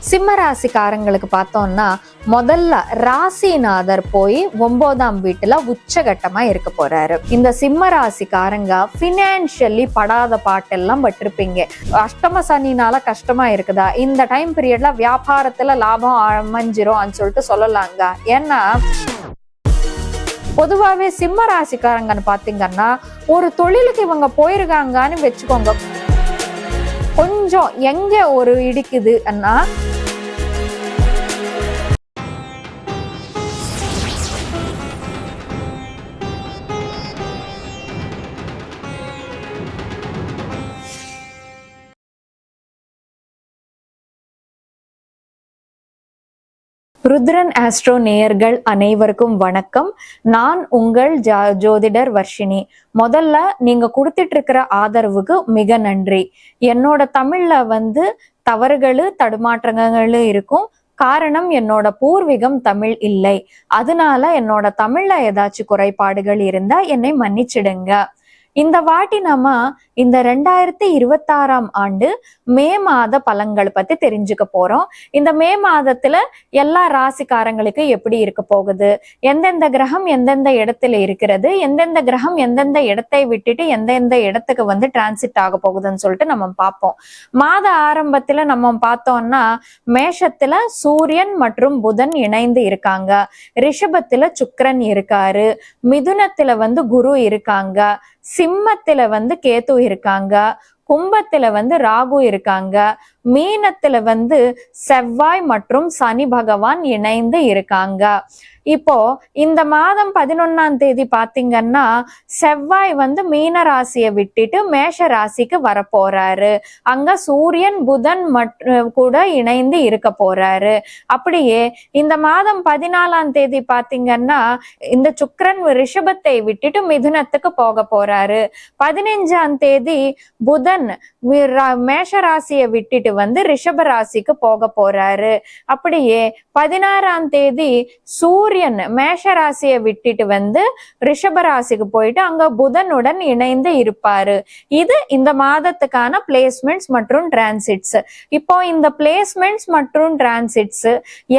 சிம்ம ராசிக்காரங்களுக்கு பார்த்தோம்னா முதல்ல ராசிநாதர் போய் 9ஆம் வீட்டுல உச்சகட்டமா இருக்க போறாரு. இந்த சிம்ம ராசிக்காரங்க பினான்சியலி படாத பாட்டெல்லாம் பட்டிருப்பீங்க. அஷ்டம சனினால கஷ்டமா இருக்குதா, இந்த டைம் பீரியட்ல வியாபாரத்துல லாபம் அமைஞ்சிரும் சொல்லிட்டு சொல்லலாங்க. ஏன்னா பொதுவாவே சிம்ம ராசிக்காரங்கன்னு பாத்தீங்கன்னா ஒரு தொழிலுக்கு இவங்க போயிருக்காங்கன்னு வச்சுக்கோங்க, கொஞ்சம் எங்க ஒரு இடிக்குதுன்னா ருத்ரன் ஆஸ்ட்ரோ நேயர்கள் அனைவருக்கும் வணக்கம். நான் உங்கள் ஜோதிடர் வர்ஷினி. முதல்ல நீங்க கொடுத்துட்டு இருக்கிற ஆதரவுக்கு மிக நன்றி. என்னோட தமிழ்ல தவறுகளு தடுமாற்றங்களும் இருக்கும். காரணம் என்னோட பூர்வீகம் தமிழ் இல்லை. அதனால என்னோட தமிழ்ல ஏதாச்சும் குறைபாடுகள் இருந்தா என்னை மன்னிச்சிடுங்க. இந்த வாட்டி நம்ம இந்த 2026ஆம் ஆண்டு மே மாத பலன்கள் பத்தி தெரிஞ்சுக்க போறோம். இந்த மே மாதத்துல எல்லா ராசிக்காரங்களுக்கு எப்படி இருக்க போகுது, எந்தெந்த கிரகம் எந்தெந்த இடத்துல இருக்கிறது, எந்தெந்த கிரகம் எந்தெந்த இடத்தை விட்டுட்டு எந்தெந்த இடத்துக்கு டிரான்சிட் ஆக போகுதுன்னு சொல்லிட்டு நம்ம பார்ப்போம். மாத ஆரம்பத்துல நம்ம பார்த்தோம்னா மேஷத்துல சூரியன் மற்றும் புதன் இணைந்து இருக்காங்க, ரிஷபத்துல சுக்கிரன் இருக்காரு, மிதுனத்துல குரு இருக்காங்க, சிம்மத்துல கேது இருக்காங்க, கும்பத்துல ராகு இருக்காங்க, மீனத்துல செவ்வாய் மற்றும் சனி பகவான் இணைந்து இருக்காங்க. இப்போ இந்த மாதம் 11ஆம் தேதி பாத்தீங்கன்னா செவ்வாய் மீன ராசியை விட்டுட்டு மேஷ ராசிக்கு வர போறாரு. அங்க சூரியன் புதன் கூட இணைந்து இருக்க போறாரு. அப்படியே இந்த மாதம் 14ஆம் தேதி பாத்தீங்கன்னா இந்த சுக்கிரன் ரிஷபத்தை விட்டுட்டு மிதுனத்துக்கு போக போறாரு. 15ஆம் தேதி புதன் மேஷ ராசியை விட்டுட்டு ரிஷப ராசிக்கு போக போறாரு. அப்படியே 16ஆம் தேதி சூரியன் மேஷ ராசியை விட்டுட்டு ரிஷப ராசிக்கு போயிட்டு அங்க புதனுடன் இணைந்து இருப்பாரு. இது இந்த மாதத்துக்கான பிளேஸ்மெண்ட்ஸ் மற்றும் டிரான்சிட்ஸ். இப்போ இந்த பிளேஸ்மெண்ட்ஸ் மற்றும் டிரான்சிட்ஸ்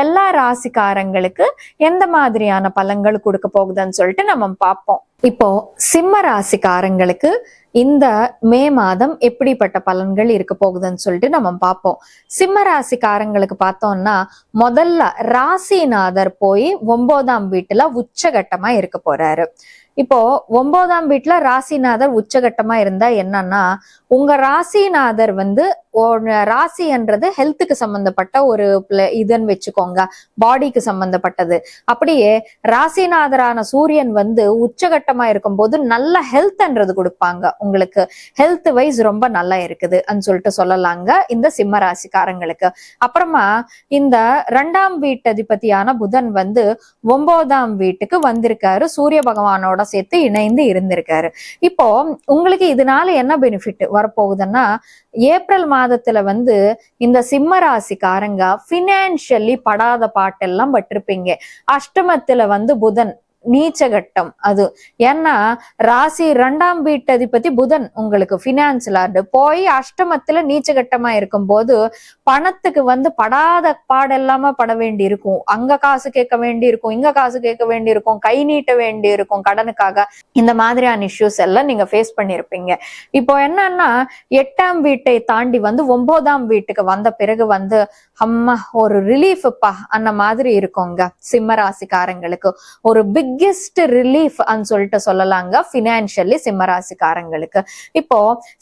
எல்லா ராசிக்காரங்களுக்கு எந்த மாதிரியான பலன்கள் கொடுக்க போகுதுன்னு சொல்லிட்டு நம்ம பார்ப்போம். இப்போ சிம்ம ராசிக்காரங்களுக்கு இந்த மே மாதம் எப்படிப்பட்ட பலன்கள் இருக்க போகுதுன்னு சொல்லிட்டு நம்ம பார்ப்போம். சிம்ம ராசிக்காரங்களுக்கு பார்த்தோம்னா முதல்ல ராசிநாதர் போய் 9ஆம் வீட்டுல உச்சகட்டமா இருக்க போறாரு. இப்போ 9ஆம் வீட்டுல ராசிநாதர் உச்சகட்டமா இருந்தா என்னன்னா உங்க ராசிநாதர் ராசின்றது ஹெல்த்துக்கு சம்பந்தப்பட்ட ஒரு இதுன்னு வச்சுக்கோங்க, பாடிக்கு சம்பந்தப்பட்டது. அப்படியே ராசிநாதரான சூரியன் உச்சகட்டமா இருக்கும்போது நல்ல ஹெல்த்ன்றது கொடுப்பாங்க. உங்களுக்கு ஹெல்த் வைஸ் ரொம்ப நல்லா இருக்குது சொல்லிட்டு சொல்லலாங்க இந்த சிம்ம ராசிக்காரங்களுக்கு. அப்புறமா இந்த 2ஆம் வீட்டு அதிபதியான புதன் 9ஆம் வீட்டுக்கு வந்திருக்காரு, சூரிய பகவானோட சேர்த்து இணைந்து இருந்திருக்காரு. இப்போ உங்களுக்கு இதனால என்ன பெனிஃபிட் வரப்போகுதுன்னா ஏப்ரல் மாதத்துல இந்த சிம்ம ராசிக்காரங்க பினான்சியலி படாத பாட்டெல்லாம் பட்டிருப்பீங்க. அஷ்டமத்துல புதன் நீச்சகட்டம். அது ஏன்னா ராசி 2ஆம் வீட்டு அதிபதி புதன் உங்களுக்கு பினான்ஸ்ல போய் அஷ்டமத்துல நீச்சகட்டமா இருக்கும் போது பணத்துக்கு படாத பாடெல்லாம பட வேண்டி இருக்கும். அங்க காசு கேட்க வேண்டி இருக்கும், இங்க காசு கேட்க வேண்டி இருக்கும், கை நீட்ட வேண்டி இருக்கும் கடனுக்காக. இந்த மாதிரியான இஷ்யூஸ் எல்லாம் நீங்க ஃபேஸ் பண்ணிருப்பீங்க. இப்போ என்னன்னா 8ஆம் வீட்டை தாண்டி 9ஆம் வீட்டுக்கு வந்த பிறகு அம்மா ஒரு ரிலீஃப்ப்பா அந்த மாதிரி இருக்குங்க. சிம்ம ராசிக்காரங்களுக்கு ஒரு பிக்கெஸ்ட் ரிலீஃப் சொல்லிட்டு சொல்லலாங்க பினான்சியலி சிம்ம ராசிக்காரங்களுக்கு. இப்போ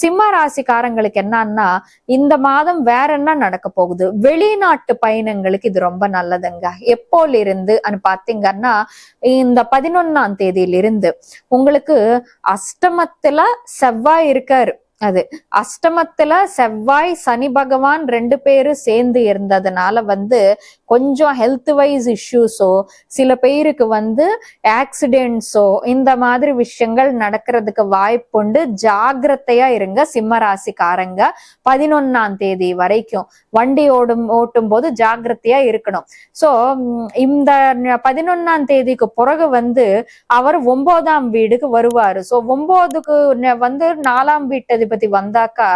சிம்ம ராசிக்காரங்களுக்கு என்னன்னா இந்த மாதம் வேற என்ன நடக்க போகுது, வெளிநாட்டு பயணங்களுக்கு இது ரொம்ப நல்லதுங்க. எப்போல இருந்து பாத்தீங்கன்னா இந்த 11ஆம் தேதியிலிருந்து உங்களுக்கு அஷ்டமத்துல செவ்வாய் இருக்காரு. அது அஷ்டமத்துல செவ்வாய் சனி பகவான் 2 பேரும் சேர்ந்து இருந்ததுனால கொஞ்சம் ஹெல்த் வைஸ் இஷ்யூஸோ சில பேருக்கு ஆக்சிடென்ட்ஸோ இந்த மாதிரி விஷயங்கள் நடக்கிறதுக்கு வாய்ப்புண்டு. ஜாகிரதையா இருங்க சிம்ம ராசிக்காரங்க. 11ஆம் தேதி வரைக்கும் வண்டி ஓட்டும் போது ஜாகிரதையா இருக்கணும். சோ இந்த 11ஆம் தேதிக்கு பிறகு அவர் 9ஆம் வீடுக்கு வருவாரு. சோ 9க்கு 4ஆம் வீட்டு வீட்டதிபதி வந்தாக்கா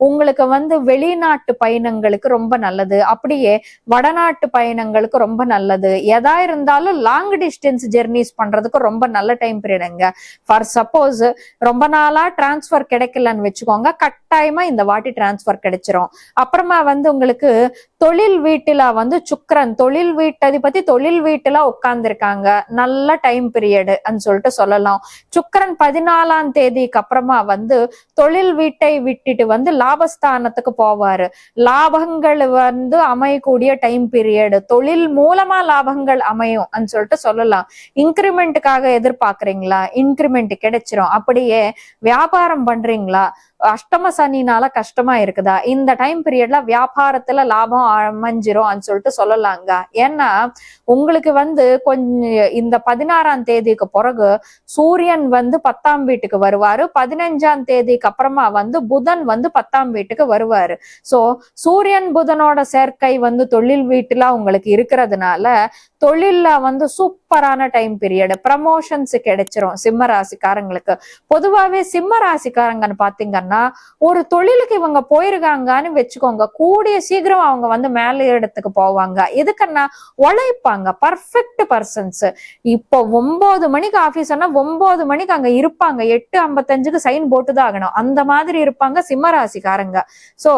உங்களுக்கு வந்து வெளிநாட்டு பயணங்களுக்கு ரொம்ப நல்லது, அப்படியே வடநாட்டு பயணங்களுக்கு ரொம்ப நல்லது. எதா இருந்தாலும் லாங் டிஸ்டன்ஸ் ஜெர்னிஸ் பண்றதுக்கு ரொம்ப நல்ல டைம் பீரியடுங்க. ஃபார் சப்போஸ் ரொம்ப நாளா டிரான்ஸ்பர் கிடைக்கலன்னு வச்சுக்கோங்க, கட்டாயமா இந்த வாட்டி டிரான்ஸ்பர் கிடைச்சிரும். அப்புறமா வந்து உங்களுக்கு தொழில் வீட்டுல வந்து சுக்கிரன் தொழில் வீட்டதிபதி தொழில் வீட்டுல உட்கார்ந்துருக்காங்க, நல்ல டைம் பீரியடு சொல்லிட்டு சொல்லலாம். சுக்கிரன் 14ஆம் தேதிக்கு அப்புறமா வந்து தொழில் வீட்டை விட்டுட்டு வந்து லாபஸ்தானத்துக்கு போவாரு. லாபங்கள் வந்து அமையக்கூடிய டைம் பீரியடு, தொழில் மூலமா லாபங்கள் அமையும் சொல்லிட்டு சொல்லலாம். இன்கிரிமெண்ட்டுக்காக எதிர்பார்க்கறீங்களா, இன்கிரிமெண்ட் கிடைச்சிரும். அப்படியே வியாபாரம் பண்றீங்களா, அஷ்டம சனினால கஷ்டமா இருக்குதா, இந்த டைம் பீரியட்ல வியாபாரத்துல லாபம் அமைஞ்சிரும் சொல்லிட்டு சொல்லலாங்க. ஏன்னா உங்களுக்கு வந்து கொஞ்சம் இந்த 16ஆம் தேதிக்கு பிறகு சூரியன் வந்து 10ஆம் வீட்டுக்கு வருவாரு, 15ஆம் தேதிக்கு அப்புறமா வந்து புதன் வந்து 10ஆம் வீட்டுக்கு வருவாரு. சோ சூரியன் புதனோட சேர்க்கை வந்து தொழில் வீட்டுல உங்களுக்கு இருக்கிறதுனால தொழில்ல வந்து சூப்பரான டைம் பீரியட், ப்ரமோஷன்ஸ் கிடைச்சிரும் சிம்ம ராசிக்காரங்களுக்கு. பொதுவாவே சிம்ம ராசிக்காரங்கன்னு பாத்தீங்கன்னா ஒரு தொழிலுக்கு இவங்க போயிருக்காங்கன்னு வச்சுக்கோங்க, கூடிய சீக்கிரம் அவங்க வந்து மேல இடத்துக்கு போவாங்க. எதுக்குன்னா உழைப்பாங்க, பர்ஃபெக்ட் பர்சன்ஸ். இப்போ 9 மணிக்கு ஆபீஸ்னா 9 மணிக்கு அங்க இருப்பாங்க, 8:55க்கு சைன் போட்டுதான் ஆகணும், அந்த மாதிரி இருப்பாங்க சிம்ம ராசிக்காரங்க. சோ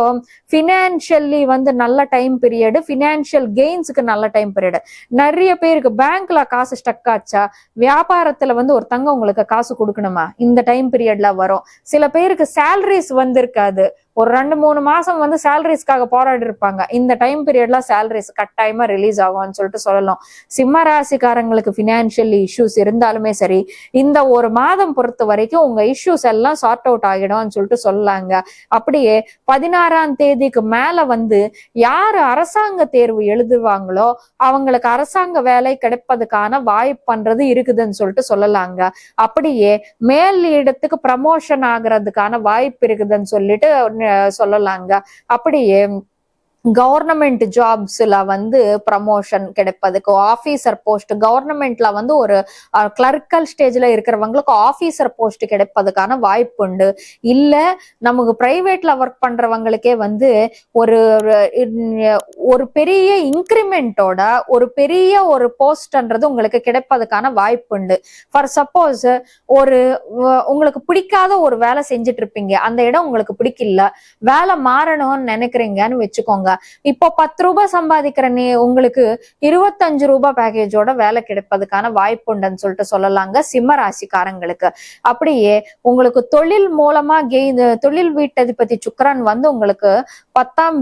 பினான்சியல்லி வந்து நல்ல டைம் பீரியட், பினான்சியல் கெயின்ஸுக்கு நல்ல டைம் பீரியட். நிறைய பேருக்கு பேங்க்ல காசு ஸ்டக் ஆச்சா, வியாபாரத்துல வந்து ஒருத்தங்க உங்களுக்கு காசு கொடுக்கணுமா, இந்த டைம் பீரியட்ல வரும். சில பேருக்கு சேலரிஸ் வந்திருக்காது, ஒரு 2-3 மாசம் வந்து சேலரிஸ்க்காக போராடி இருப்பாங்க, இந்த டைம் பீரியட்ல சேலரிஸ் கட்டாயமா ரிலீஸ் ஆகும்னு சொல்லிட்டு சொல்லலாம். சிம்ம ராசிக்காரங்களுக்கு பினான்சியல் இஷ்யூஸ் இருந்தாலுமே சரி, இந்த ஒரு மாதம் பொறுத்த வரைக்கும் உங்க இஷ்யூஸ் எல்லாம் சார்ட் அவுட் ஆகிடும் சொல்லிட்டு சொல்லலாங்க. அப்படியே 16ஆம் தேதிக்கு மேல வந்து யாரு அரசாங்க தேர்வு எழுதுவாங்களோ அவங்களுக்கு அரசாங்க வேலை கிடைப்பதுக்கான வாய்ப்புன்றது இருக்குதுன்னு சொல்லிட்டு சொல்லலாங்க. அப்படியே மேல் இடத்துக்கு ப்ரமோஷன் ஆகுறதுக்கான வாய்ப்பு இருக்குதுன்னு சொல்லிட்டு சொல்லலாங்க. அப்படியே கவர்மெண்ட் ஜாப்ஸ்ல வந்து ப்ரமோஷன் கிடைப்பதுக்கு, ஆபீசர் போஸ்ட் கவர்மெண்ட்ல வந்து ஒரு கிளர்க்கல் ஸ்டேஜ்ல இருக்கிறவங்களுக்கு ஆபீசர் போஸ்ட் கிடைப்பதுக்கான வாய்ப்பு உண்டு. இல்ல நமக்கு பிரைவேட்ல ஒர்க் பண்றவங்களுக்கே வந்து ஒரு பெரிய இன்கிரிமெண்டோட ஒரு பெரிய ஒரு போஸ்ட்ன்றது உங்களுக்கு கிடைப்பதுக்கான வாய்ப்பு உண்டு. ஃபார் சப்போஸ் உங்களுக்கு பிடிக்காத ஒரு வேலை செஞ்சுட்டு இருப்பீங்க, அந்த இடம் உங்களுக்கு பிடிக்கல, வேலை மாறணும்னு நினைக்கிறீங்கன்னு வச்சுக்கோங்க. இப்போ 10 ரூபாய் சம்பாதிக்கிற உங்களுக்கு 25 ரூபாய் பேக்கேஜோட வேலை கிடைப்பதுக்கான வாய்ப்பு உண்டுன்னு சொல்லிட்டு சொல்லலாங்க சிம்ம ராசிக்காரங்களுக்கு. அப்படியே உங்களுக்கு தொழில் மூலமா தொழில் வீட்டதிபதி சுக்கிரன் வந்து உங்களுக்கு 11ஆம்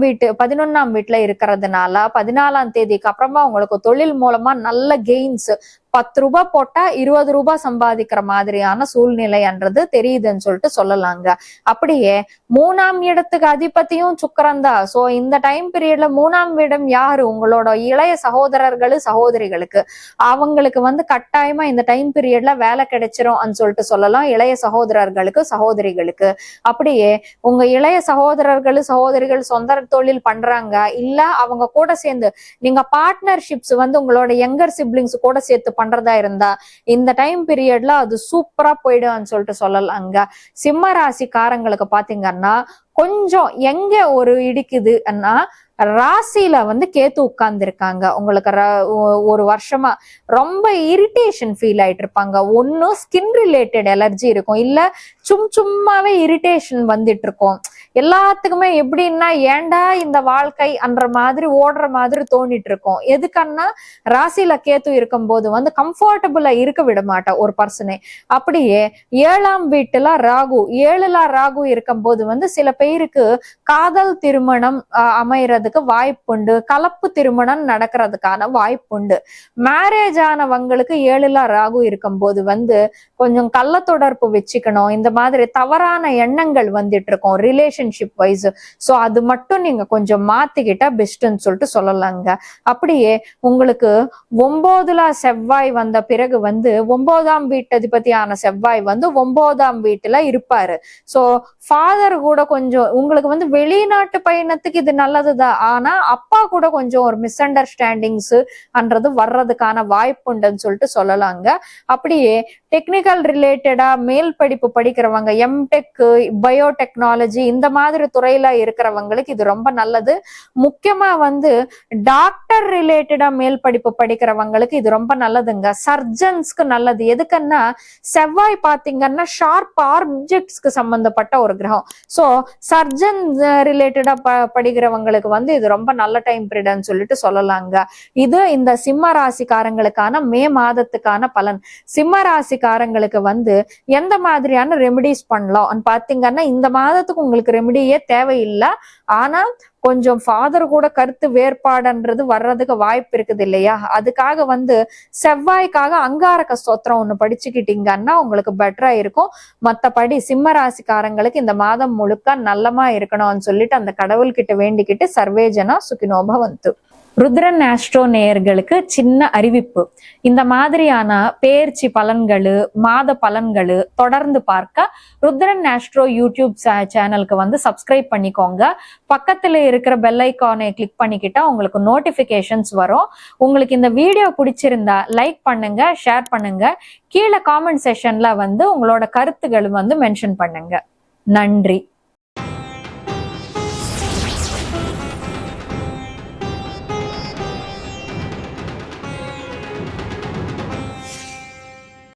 வீட்டுல இருக்கிறதுனால 14ஆம் தேதிக்கு அப்புறமா உங்களுக்கு தொழில் மூலமா நல்ல கெயின்ஸ், 10 ரூபாய் போட்டா 20 ரூபாய் சம்பாதிக்கிற மாதிரியான சூழ்நிலைன்றது தெரியுதுன்னு சொல்லிட்டு சொல்லலாங்க. அப்படியே 3ஆம் இடத்துக்கு அதிபதியும் சுக்கிரன் தான். சோ இந்த டைம் பீரியட்ல 3ஆம் இடம் யாரு, உங்களோட இளைய சகோதரர்கள் சகோதரிகளுக்கு, அவங்களுக்கு வந்து கட்டாயமா இந்த டைம் பீரியட்ல வேலை கிடைச்சிரும் சொல்லிட்டு சொல்லலாம், இளைய சகோதரர்களுக்கு சகோதரிகளுக்கு. அப்படியே உங்க இளைய சகோதரர்கள் சகோதரிகள் சொந்த தொழில் பண்றாங்க, இல்ல அவங்க கூட சேர்ந்து நீங்க பார்ட்னர்ஷிப்ஸ் வந்து உங்களோட யங்கர் சிப்ளிங்ஸ் கூட சேர்த்து பண்றதா இருந்தா இந்த டைம் பீரியட்ல அது சூப்பரா போயிடும் சொல்லிட்டு சொல்லலாங்க. சிம்ம ராசிக்காரங்களுக்கு பாத்தீங்கன்னா கொஞ்சம் எங்க ஒரு இடிக்குதுன்னா ராசியில வந்து கேத்து உட்கார்ந்து இருக்காங்க. உங்களுக்கு ஒரு வருஷமா ரொம்ப இரிட்டேஷன் ஃபீல் ஆயிட்டு இருப்பாங்க. ஒன்னும் ஸ்கின் ரிலேட்டட் அலர்ஜி இருக்கும், இல்ல சும்மாவே இரிட்டேஷன் வந்துட்டு இருக்கும். எல்லாத்துக்குமே எப்படின்னா ஏண்டா இந்த வாழ்க்கை அன்ற மாதிரி ஓடுற மாதிரி தோண்டிட்டு இருக்கும். எதுக்கன்னா ராசியில கேத்து இருக்கும் போது வந்து கம்ஃபர்டபுளா இருக்க விட மாட்டா ஒரு பர்சனே. அப்படியே 7ஆம் வீட்டுல ராகு, 7ல ராகு இருக்கும் போது வந்து சில பேருக்கு காதல் திருமணம் அமையறதுக்கு வாய்ப்புண்டு, கலப்பு திருமணம் நடக்கிறதுக்கான வாய்ப்புண்டு. மேரேஜ் ஆனவங்களுக்கு 7ல ராகு இருக்கும் போது வந்து கொஞ்சம் கள்ள தொடர்பு வச்சுக்கணும், இந்த மாதிரி தவறான எண்ணங்கள் வந்துட்டு இருக்கும் ரிலேஷன்ஷிப் வைஸ். சோ அது மட்டும் நீங்க கொஞ்சம் மாத்திக்கிட்டா பெஸ்ட்ன்னு சொல்லிட்டு சொல்லலாங்க. அப்படியே உங்களுக்கு 9ல செவ்வாய் வந்த பிறகு வந்து 9ஆம் வீட்டு அதிபதியான செவ்வாய் வந்து 9ஆம் வீட்டுல இருப்பாரு. சோ ஃபாதர் கூட கொஞ்சம் கொஞ்சம் உங்களுக்கு வந்து வெளிநாட்டு பயணத்துக்கு இது நல்லதுதான். ஆனா அப்பா கூட கொஞ்சம் ஒரு மிஸ் அண்டர்ஸ்டாண்டிங்ஸ் அன்றது வர்றதுக்கான வாய்ப்பு உண்டுன்னு சொல்லிட்டு சொல்லலாங்க. அப்படியே டெக்னிக்கல் ரிலேட்டடா மேல் படிப்பு படிக்கிறவங்க, எம்டெக், பயோடெக்னாலஜி இந்த மாதிரி துறையில இருக்கிறவங்களுக்கு இது ரொம்ப நல்லது. முக்கியமா வந்து டாக்டர் ரிலேட்டடா மேல் படிப்பு படிக்கிறவங்களுக்கு இது ரொம்ப நல்லதுங்க. சர்ஜன்ஸ்க்கு நல்லது. எதுக்குன்னா செவ்வாய் பாத்தீங்கன்னா ஷார்ப் ஆப்ஜெக்ட்ஸ்க்கு சம்பந்தப்பட்ட ஒரு கிரகம். சோ சர்ஜன் ரிலேட்டடா படிக்கிறவங்களுக்கு வந்து இது ரொம்ப நல்ல டைம் பீரியட்னு சொல்லிட்டு சொல்லலாங்க. இது இந்த சிம்ம ராசிக்காரங்களுக்கான மே மாதத்துக்கான பலன். சிம்ம ராசிக்காரங்களுக்கு வந்து எந்த மாதிரியான ரெமிடிஸ் பண்ணலாம் பாத்தீங்கன்னா, இந்த மாதத்துக்கு உங்களுக்கு ரெமிடியே தேவையில்லை. ஆனா கொஞ்சம் ஃபாதர் கூட கருத்து வேறுபாடுன்றது வர்றதுக்கு வாய்ப்பு இருக்குது இல்லையா? அதுக்காக வந்து செவ்வாய்க்காக அங்காரக ஸ்தோத்திரம் ஒண்ணு படிச்சுக்கிட்டீங்கன்னா உங்களுக்கு பெட்டரா இருக்கும். மத்தபடி சிம்ம ராசிக்காரங்களுக்கு இந்த மாதம் முழுக்க நல்லமா இருக்கணும்னு சொல்லிட்டு அந்த கடவுள்கிட்ட வேண்டிக்கிட்டு சர்வேஜனா சுகினோபவந்து. ருத்ரன் ஆஸ்ட்ரோ நேயர்களுக்கு சின்ன அறிவிப்பு. இந்த மாதிரியான பேர்ச்சி பலன்கள், மாத பலன்கள் தொடர்ந்து பார்க்க ருத்ரன் ஆஸ்ட்ரோ யூடியூப் சேனலுக்கு வந்து சப்ஸ்கிரைப் பண்ணிக்கோங்க. பக்கத்துல இருக்கிற பெல் ஐக்கானை கிளிக் பண்ணிக்கிட்டா உங்களுக்கு நோட்டிபிகேஷன்ஸ் வரும். உங்களுக்கு இந்த வீடியோ பிடிச்சிருந்தா லைக் பண்ணுங்க, ஷேர் பண்ணுங்க. கீழே காமெண்ட் செக்ஷன்ல வந்து உங்களோட கருத்துக்கள் வந்து மென்ஷன் பண்ணுங்க. நன்றி.